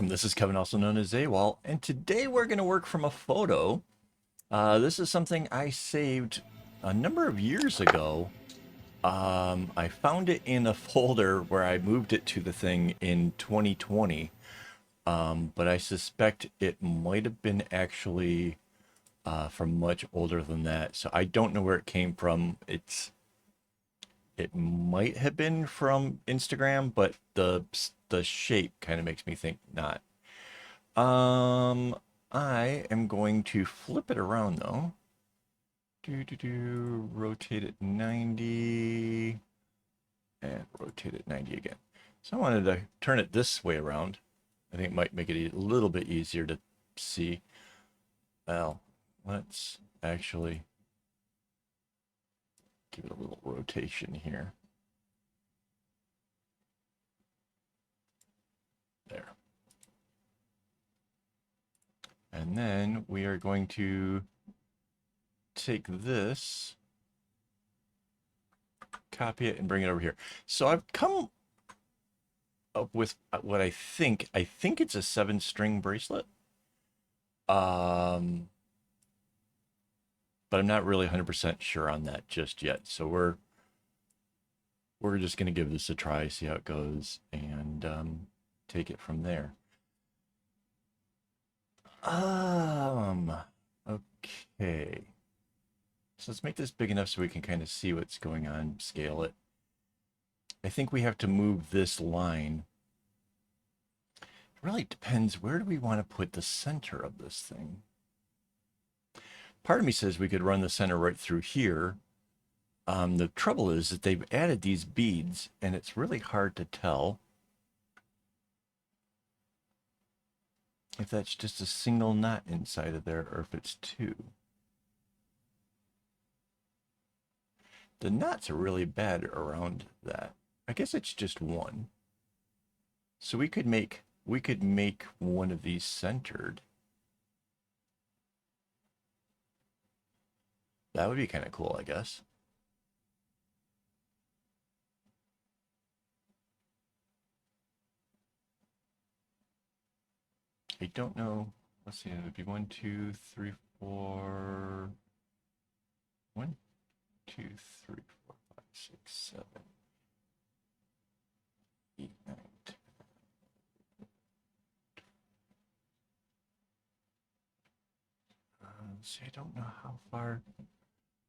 welcome. This is Kevin, also known as AWOL, and today we're going to work from a photo. This is something I saved a number of years ago. I found it in a folder where I moved it to the thing in 2020, but I suspect it might have been actually from much older than that. So I don't know where it came from. It might have been from Instagram, but the shape kind of makes me think not. Um, I am going to flip it around though. Rotate it 90 and rotate it 90 again. So I wanted to turn it this way around. I think it might make it a little bit easier to see. Well, let's actually give it a little rotation here. There. And then we are going to take this, copy it, and bring it over here. So I've come up with what I think it's a 7-string bracelet. But I'm not really 100% sure on that just yet. So we're just going to give this a try, see how it goes, and take it from there. Okay. So let's make this big enough so we can kind of see what's going on, scale it. I think we have to move this line. It really depends, where do we want to put the center of this thing? Part of me says we could run the center right through here. The trouble is that they've added these beads, and it's really hard to tell if that's just a single knot inside of there or if it's two. The knots are really bad around that. I guess it's just one. So we could make one of these centered. That would be kind of cool, I guess. I don't know. Let's see, it would be 1, 2, 3, 4. 1, 2, 3, 4, 5, 6, 7, 8, 9, 10. See, I don't know how far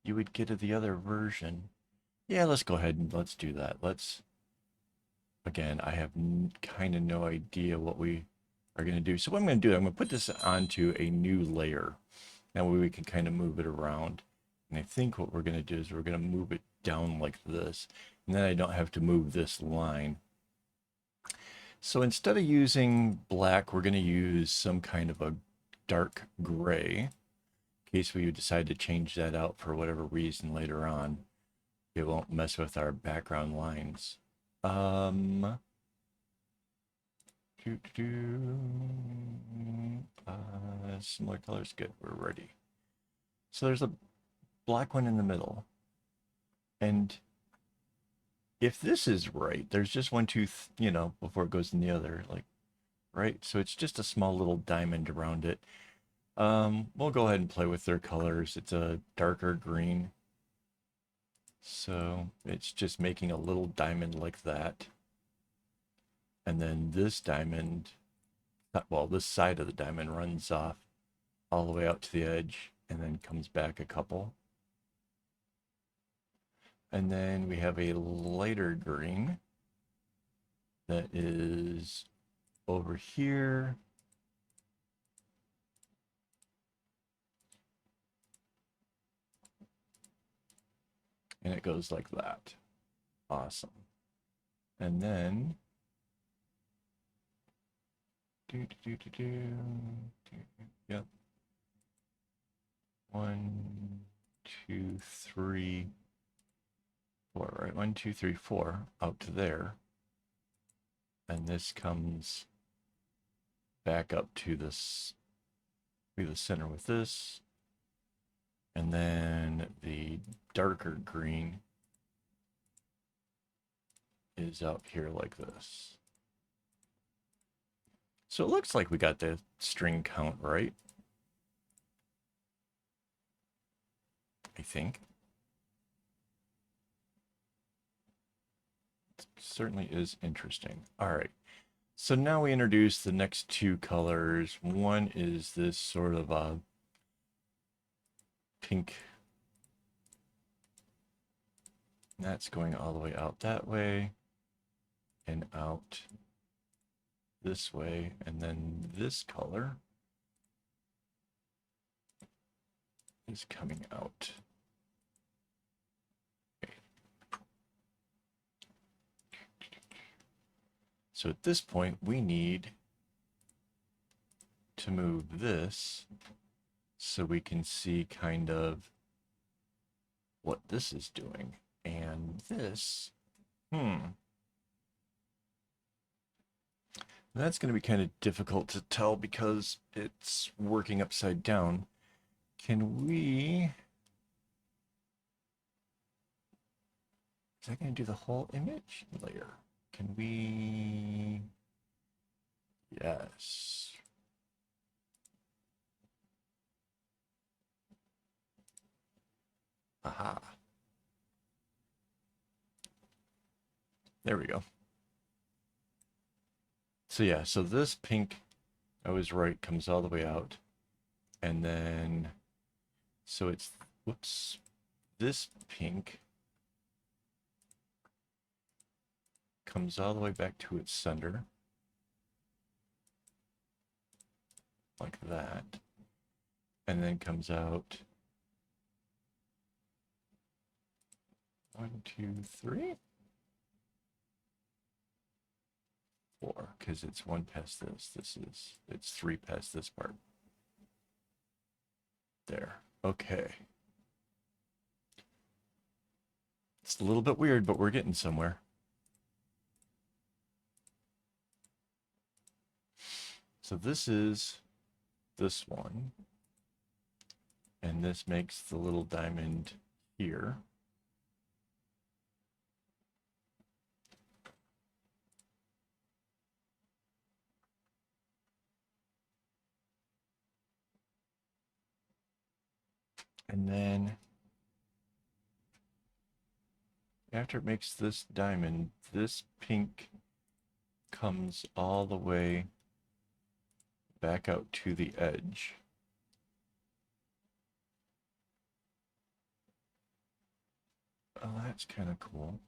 you would get to the other version. Yeah, let's go ahead and let's do that. Again, I have kind of no idea what we are going to do. So what I'm going to do, I'm going to put this onto a new layer. That way we can kind of move it around. And I think what we're going to do is we're going to move it down like this. And then I don't have to move this line. So instead of using black, we're going to use some kind of a dark gray. In case we decide to change that out for whatever reason later on. It won't mess with our background lines. Similar colors, good, we're ready. So there's a black one in the middle. And if this is right, there's just one, two, before it goes in the other, like, right? So it's just a small little diamond around it. We'll go ahead and play with their colors. It's a darker green. So it's just making a little diamond like that. And then this diamond, well, this side of the diamond runs off all the way out to the edge and then comes back a couple. And then we have a lighter green that is over here. And it goes like that. Awesome. And then yep. 1, 2, 3, 4, right? 1, 2, 3, 4 out to there. And this comes back up to this, be the center with this. And then the darker green is out here like this. So it looks like we got the string count right, I think. It certainly is interesting. All right. So now we introduce the next two colors. One is this sort of a pink. That's going all the way out that way and out this way. And then this color is coming out. So at this point, we need to move this so we can see kind of what this is doing. And this, that's going to be kind of difficult to tell because it's working upside down. Can we... Is that going to do the whole image layer? Can we... Yes. Aha. There we go. So yeah, so this pink, I was right, comes all the way out. And then, so it's, whoops, this pink comes all the way back to its center. Like that. And then comes out 1, 2, 3, 4, because it's 1 past this. It's 3 past this part. There. Okay. It's a little bit weird, but we're getting somewhere. So this is this one. And this makes the little diamond here. And then after it makes this diamond, this pink comes all the way back out to the edge. Oh, that's kind of cool.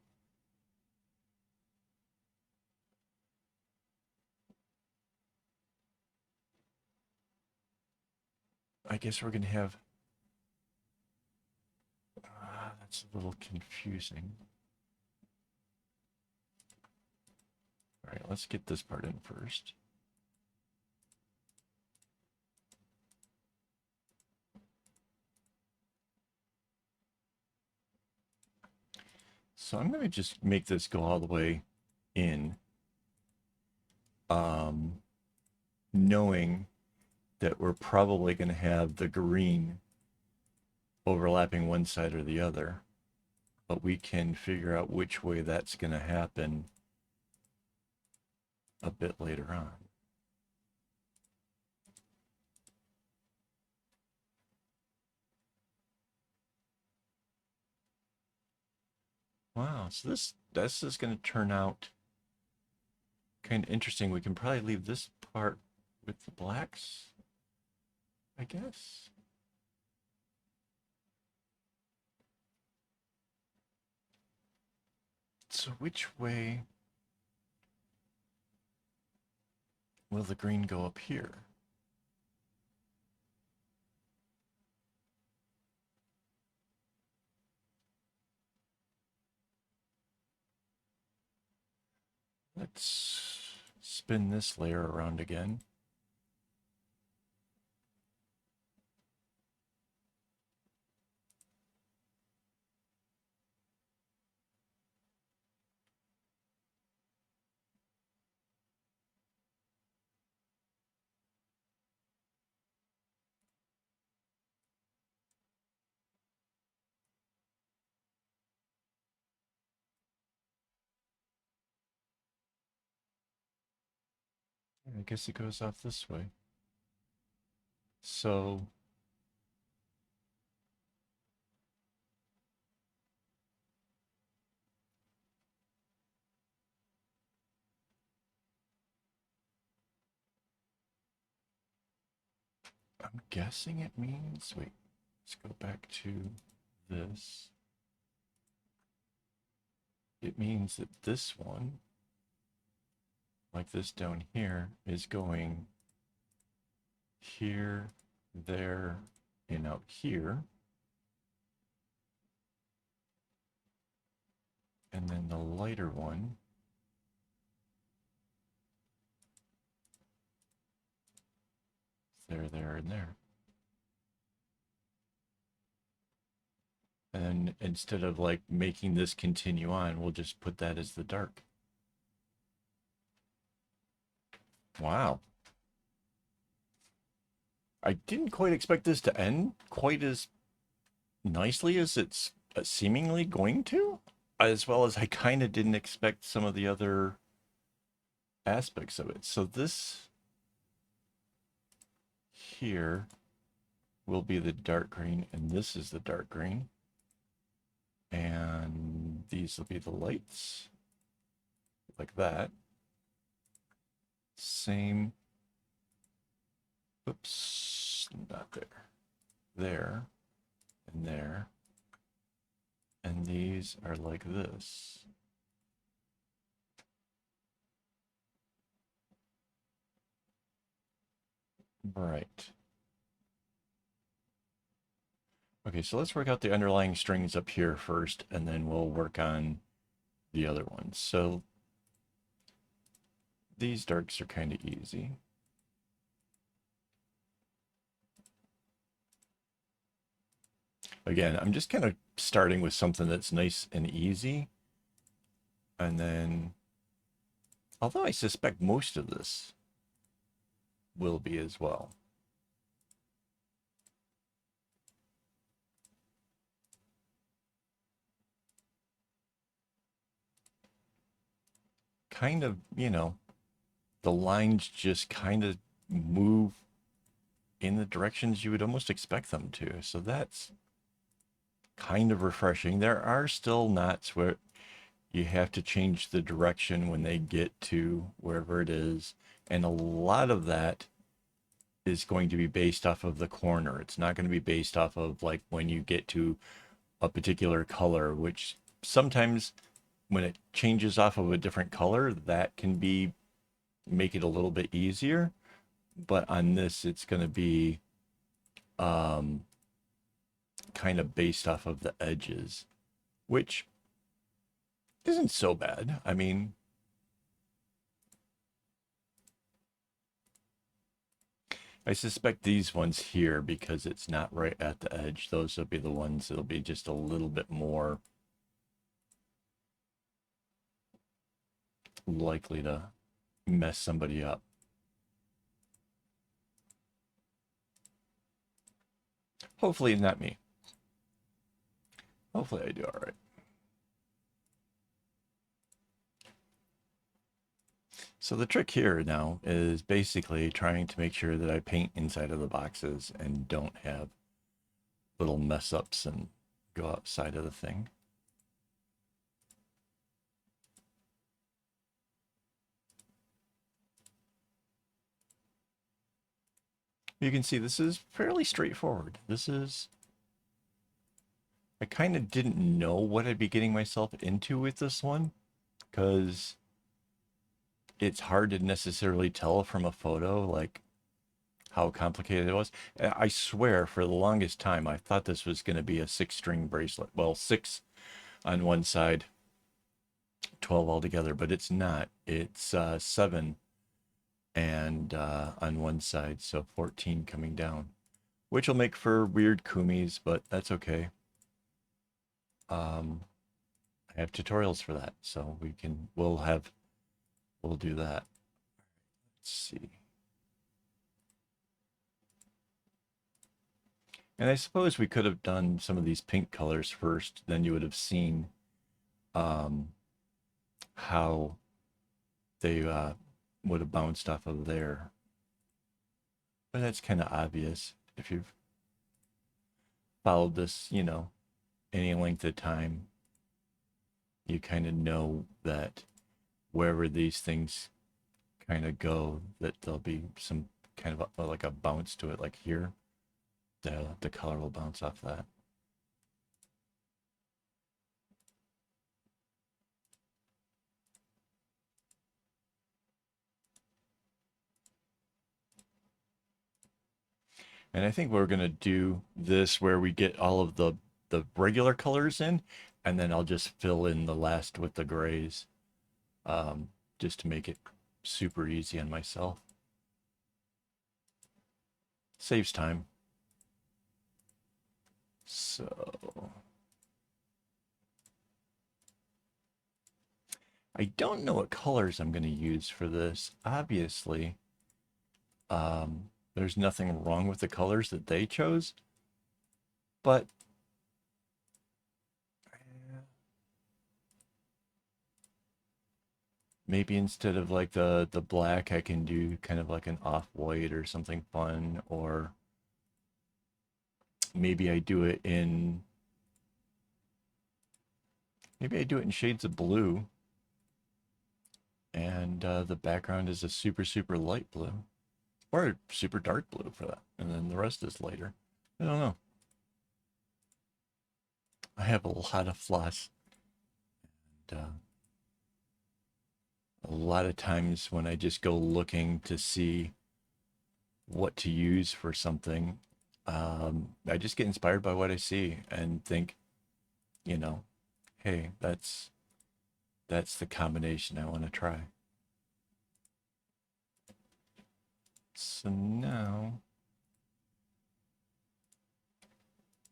I guess we're going to have... that's a little confusing. All right, let's get this part in first. So I'm going to just make this go all the way in, knowing that we're probably going to have the green overlapping one side or the other, but we can figure out which way that's going to happen a bit later on. Wow, so this is going to turn out kind of interesting. We can probably leave this part with the blacks, I guess. So which way will the green go up here? Let's spin this layer around again. I guess it goes off this way. So I'm guessing it means, wait, let's go back to this. It means that this one, like this down here, is going here, there, and out here. And then the lighter one there, and there. And instead of like making this continue on, we'll just put that as the dark. Wow. I didn't quite expect this to end quite as nicely as it's seemingly going to, as well as I kind of didn't expect some of the other aspects of it. So this here will be the dark green, and this is the dark green. And these will be the lights, like that. Same. Oops, not there. There, and there. And these are like this. Right. Okay, so let's work out the underlying strings up here first, and then we'll work on the other ones. So these darks are kind of easy. Again, I'm just kind of starting with something that's nice and easy. And then, although I suspect most of this will be as well. Kind of, you know, the lines just kind of move in the directions you would almost expect them to. So that's kind of refreshing. There are still knots where you have to change the direction when they get to wherever it is. And a lot of that is going to be based off of the corner. It's not going to be based off of like when you get to a particular color, which sometimes when it changes off of a different color, that can be make it a little bit easier. But on this, it's going to be kind of based off of the edges, which isn't so bad. I mean, I suspect these ones here, because it's not right at the edge, those will be the ones that'll be just a little bit more likely to mess somebody up. Hopefully not me. Hopefully I do all right. So the trick here now is basically trying to make sure that I paint inside of the boxes and don't have little mess ups and go outside of the thing. You can see this is fairly straightforward. This is, I kind of didn't know what I'd be getting myself into with this one, because it's hard to necessarily tell from a photo like how complicated it was. I swear for the longest time I thought this was going to be a 6-string bracelet. Well, 6 on one side, 12 altogether, but it's not. It's 7 and on one side, so 14 coming down, which will make for weird kumis, but that's okay. I have tutorials for that, so we'll do that. Let's see. And I suppose we could have done some of these pink colors first, then you would have seen how they would have bounced off of there. But that's kind of obvious if you've followed this, you know, any length of time. You kind of know that wherever these things kind of go, that there'll be some kind of like a bounce to it, like here. The color will bounce off that. And I think we're gonna do this where we get all of the regular colors in, and then I'll just fill in the last with the grays, just to make it super easy on myself. Saves time. So I don't know what colors I'm going to use for this. Obviously, there's nothing wrong with the colors that they chose, but maybe instead of like the black, I can do kind of like an off-white or something fun, or maybe I do it in shades of blue, and the background is a super light blue, or super dark blue for that, and then the rest is lighter. I don't know. I have a lot of floss, and a lot of times when I just go looking to see what to use for something, I just get inspired by what I see and think, you know, hey, that's the combination I want to try. So now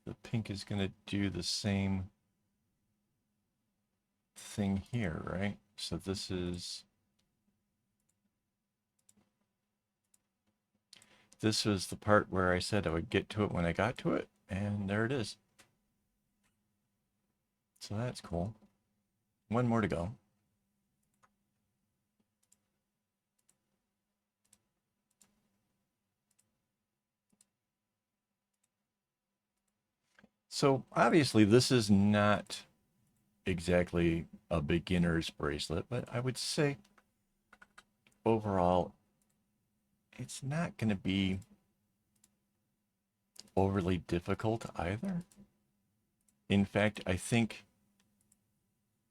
the pink is going to do the same thing here, right? So this was the part where I said I would get to it when I got to it, and there it is. So that's cool. One more to go. So obviously this is not exactly a beginner's bracelet, but I would say overall it's not going to be overly difficult either. In fact, I think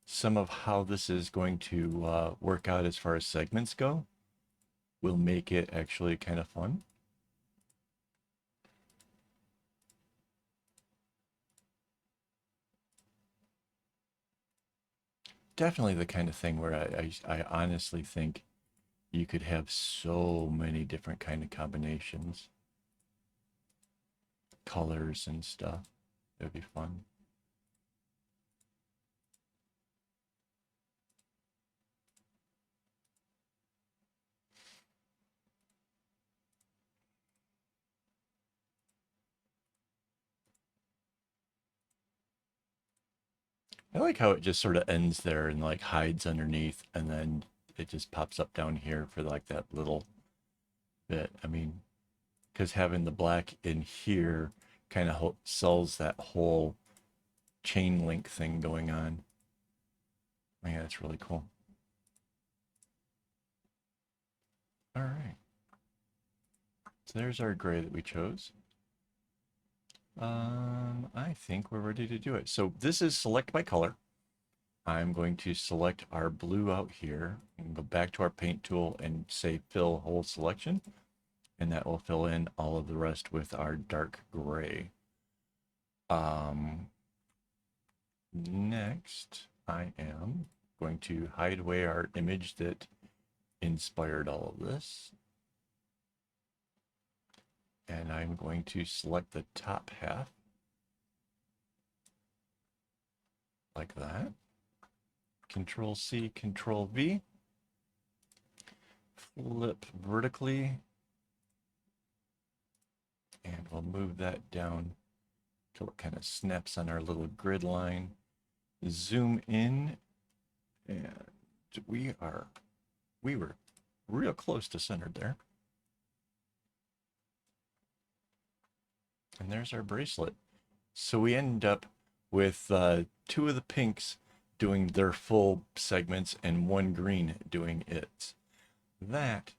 some of how this is going to work out as far as segments go will make it actually kind of fun. Definitely the kind of thing where I honestly think you could have so many different kind of combinations, colors and stuff. It would be fun. I like how it just sort of ends there and like hides underneath, and then it just pops up down here for like that little bit. I mean, because having the black in here kind of sells that whole chain link thing going on. Yeah, that's really cool. All right. So there's our gray that we chose. I think we're ready to do it. So this is select by color. I'm going to select our blue out here and go back to our paint tool and say fill whole selection. And that will fill in all of the rest with our dark gray. Next, I am going to hide away our image that inspired all of this. And I'm going to select the top half like that. Control C, Control V. Flip vertically. And we'll move that down till it kind of snaps on our little grid line. Zoom in, and we were real close to centered there. And there's our bracelet. So we end up with two of the pinks doing their full segments and one green doing its. That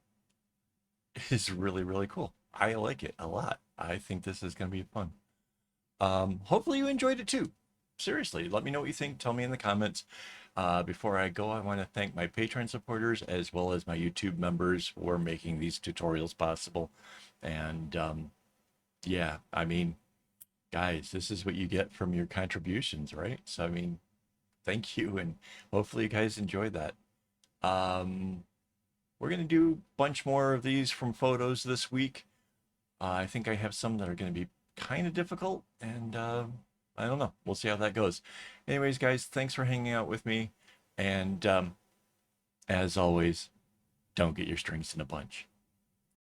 is really, really cool. I like it a lot. I think this is going to be fun. Hopefully you enjoyed it too. Seriously, let me know what you think. Tell me in the comments. Before I go, I want to thank my Patreon supporters as well as my YouTube members for making these tutorials possible. And yeah, I mean, guys, this is what you get from your contributions, right? So, I mean, thank you. And hopefully you guys enjoyed that. We're going to do a bunch more of these from photos this week. I think I have some that are going to be kind of difficult, and I don't know. We'll see how that goes. Anyways, guys, thanks for hanging out with me. And as always, don't get your strings in a bunch.